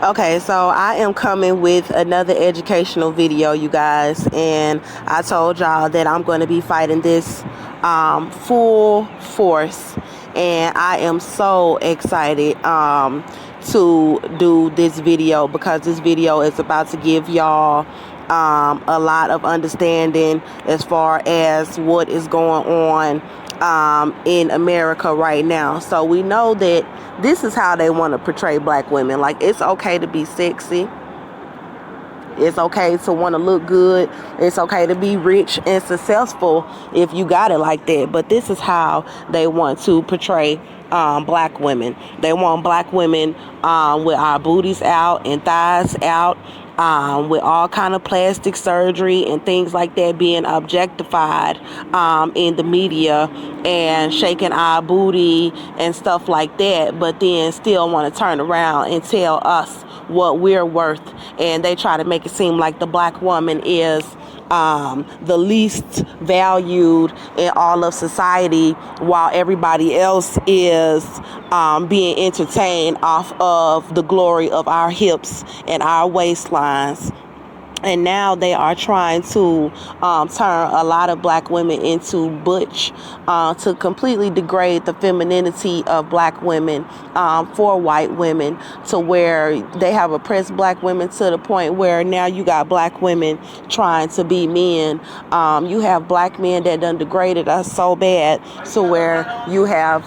Okay, so I am coming with another educational video, you guys, and I told y'all that I'm going to be fighting this full force, and I am so excited to do this video because this video is about to give y'all a lot of understanding as far as what is going on in America right now. So we know that this is how they want to portray black women. Like, it's okay to be sexy. It's okay to want to look good. It's okay to be rich and successful if you got it like that. But this is how they want to portray black women. They want black women with our booties out and thighs out, with all kind of plastic surgery and things like that, being objectified in the media and shaking our booty and stuff like that, but then still want to turn around and tell us what we're worth. And they try to make it seem like the black woman is the least valued in all of society, while everybody else is being entertained off of the glory of our hips and our waistlines. And now they are trying to turn a lot of black women into butch, to completely degrade the femininity of black women for white women, to where they have oppressed black women to the point where now you got black women trying to be men. You have black men that done degraded us so bad to where you have,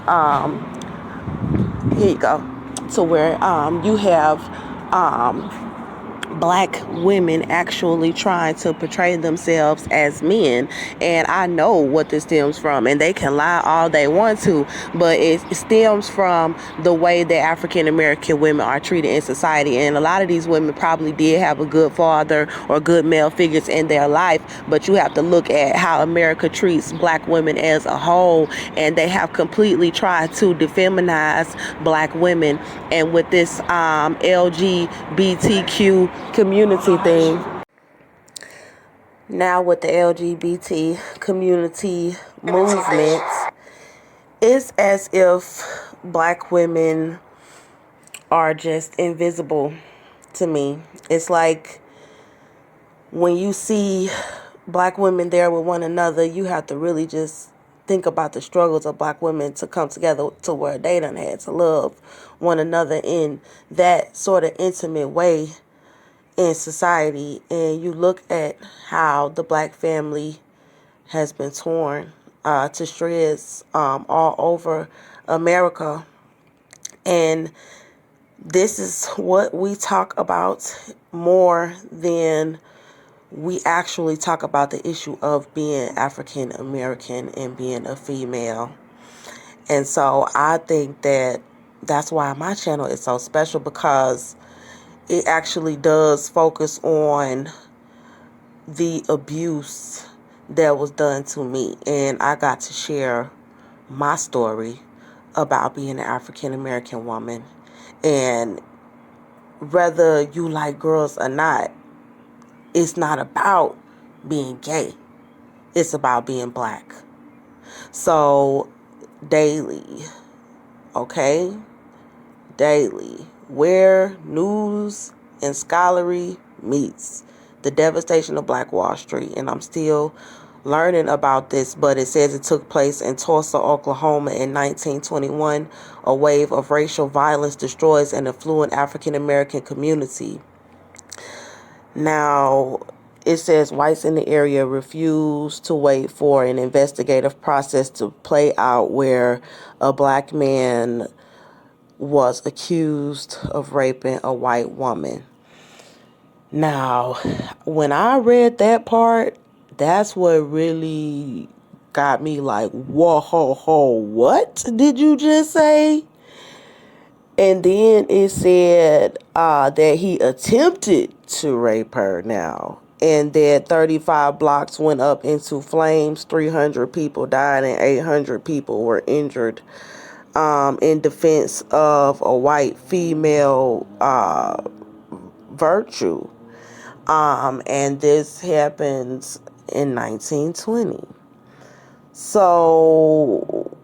here you go, to where you have black women actually trying to portray themselves as men. And I know what this stems from, and they can lie all they want to, but it stems from the way that African American women are treated in society. And a lot of these women probably did have a good father or good male figures in their life, but you have to look at how America treats black women as a whole, and they have completely tried to defeminize black women. And with this LGBTQ community thing, now with the LGBT community movement, it's as if black women are just invisible to me. It's like when you see black women there with one another, you have to really just think about the struggles of black women to come together to where they done had to love one another in that sort of intimate way in society. And you look at how the black family has been torn to shreds all over America. And this is what we talk about more than we actually talk about the issue of being African American and being a female. And so I think that that's why my channel is so special, because it actually does focus on the abuse that was done to me. And I got to share my story about being an African American woman. And whether you like girls or not, it's not about being gay. It's about being black. So daily, okay? Daily, where news and scholarly meets, the devastation of Black Wall Street. And I'm still learning about this, but it says it took place in Tulsa, Oklahoma in 1921. A wave of racial violence destroys an affluent African American community. Now, it says whites in the area refused to wait for an investigative process to play out where a black man was accused of raping a white woman. Now, when I read that part, that's what really got me like, whoa, ho, ho, what did you just say? And then it said that he attempted to rape her now. And that 35 blocks went up into flames. 300 people died and 800 people were injured in defense of a white female virtue. And this happens in 1920. So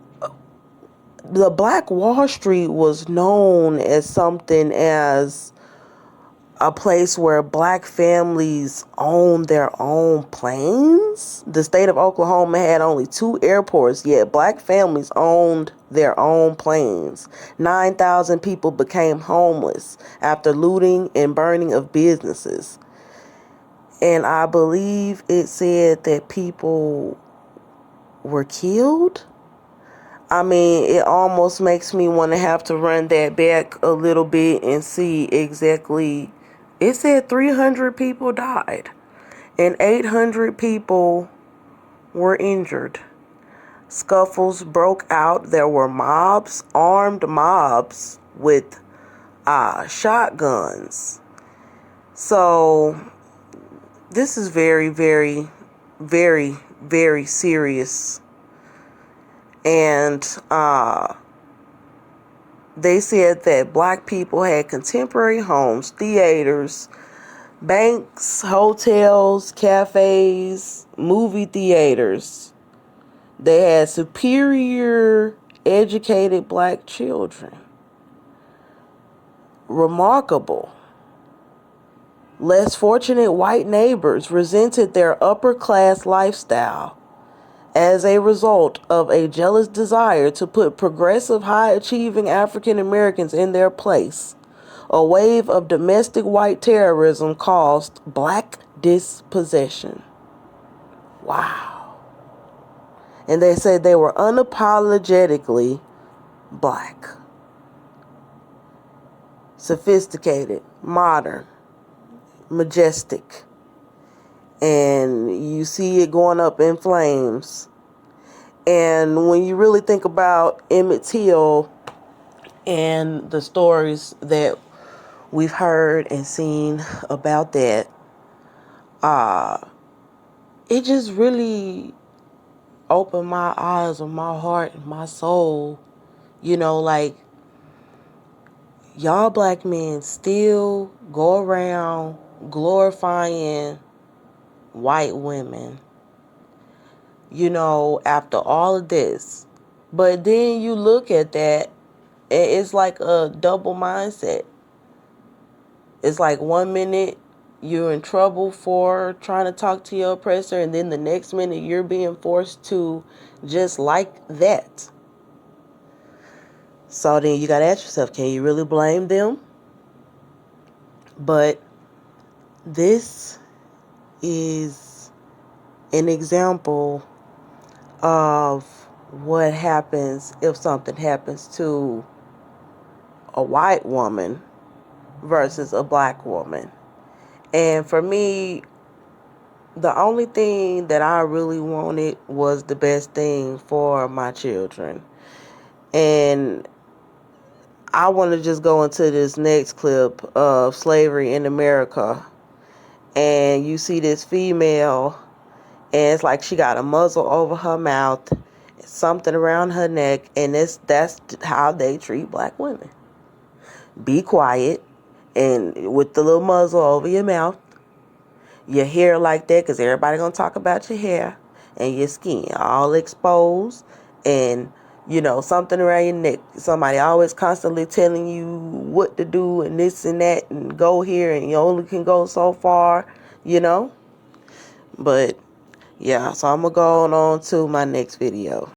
the Black Wall Street was known as something as a place where black families own their own planes. The state of Oklahoma had only 2 airports, yet black families owned their own planes. 9,000 people became homeless after looting and burning of businesses. And I believe it said that people were killed. I mean, it almost makes me want to have to run that back a little bit and see exactly. It said 300 people died and 800 people were injured. Scuffles broke out. There were mobs, armed mobs with shotguns. So this is very, very, very, very serious. And they said that black people had contemporary homes, theaters, banks, hotels, cafes, movie theaters. They had superior educated black children. Remarkable. Less fortunate white neighbors resented their upper class lifestyle as a result of a jealous desire to put progressive, high-achieving African Americans in their place. A wave of domestic white terrorism caused black dispossession. Wow. And they said they were unapologetically black. Sophisticated, modern, majestic. And you see it going up in flames. And when you really think about Emmett Till and the stories that we've heard and seen about that, it just really opened my eyes and my heart and my soul. You know, like, y'all black men still go around glorifying white women, you know, after all of this. But then you look at that, and it's like a double mindset. It's like 1 minute you're in trouble for trying to talk to your oppressor, and then the next minute you're being forced to just like that. So then you gotta ask yourself, can you really blame them? But this is an example of what happens if something happens to a white woman versus a black woman. And for me, the only thing that I really wanted was the best thing for my children. And I want to just go into this next clip of slavery in America. And you see this female, and it's like she got a muzzle over her mouth, something around her neck, and that's how they treat black women. Be quiet, and with the little muzzle over your mouth, your hair like that, because everybody gonna talk about your hair, and your skin all exposed, and you know, something around your neck. Somebody always constantly telling you what to do and this and that, and go here, and you only can go so far, you know. But yeah, so I'm gonna go on to my next video.